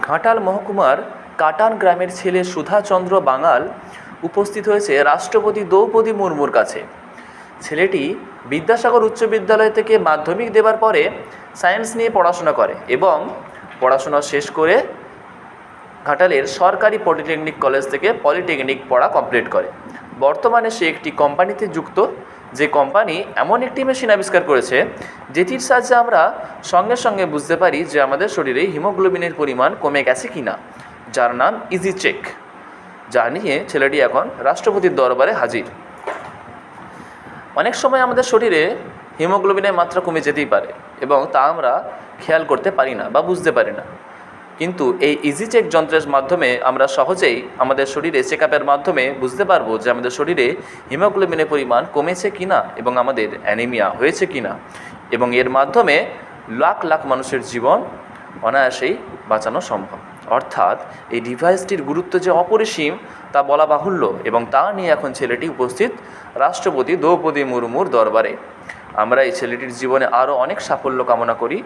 ঘাটাল মহকুমার কাটান গ্রামের ছেলে সুধাচন্দ্র বাঙাল উপস্থিত হয়েছে রাষ্ট্রপতি দ্রৌপদী মুর্মুর কাছে। ছেলেটি বিদ্যাসাগর উচ্চ বিদ্যালয় থেকে মাধ্যমিক দেবার পরে সায়েন্স নিয়ে পড়াশোনা করে এবং পড়াশোনা শেষ করে ঘাটালের সরকারি পলিটেকনিক কলেজ থেকে পলিটেকনিক পড়া কমপ্লিট করে। বর্তমানে সে একটি কোম্পানিতে যুক্ত, যে কোম্পানি এমন একটি মেশিন আবিষ্কার করেছে যেটির সাহায্যে আমরা সঙ্গে সঙ্গে বুঝতে পারি যে আমাদের শরীরে হিমোগ্লোবিনের পরিমাণ কমে গেছে কিনা, যার নাম ইজি চেক, যা নিয়ে ছেলেটি এখন রাষ্ট্রপতির দরবারে হাজির। অনেক সময় আমাদের শরীরে হিমোগ্লোবিনের মাত্রা কমে যেতেই পারে এবং তা আমরা খেয়াল করতে পারি না বা বুঝতে পারি না, কিন্তু এই ইজি চেক যন্ত্রের মাধ্যমে আমরা সহজেই আমাদের শরীরে চেক আপের মাধ্যমে বুঝতে পারবো যে আমাদের শরীরে হিমোগ্লোবিনের পরিমাণ কমেছে কিনা এবং আমাদের অ্যানিমিয়া হয়েছে কিনা, এবং এর মাধ্যমে লাখ লাখ মানুষের জীবন অনায়াসেই বাঁচানো সম্ভব। অর্থাৎ এই ডিভাইসটির গুরুত্ব যে অপরিসীম তা বলা বাহুল্য, এবং তা নিয়ে এখন ছেলেটি উপস্থিত রাষ্ট্রপতি দ্রৌপদী মুর্মুর দরবারে। আমরা এই ছেলেটির জীবনে আরও অনেক সাফল্য কামনা করি।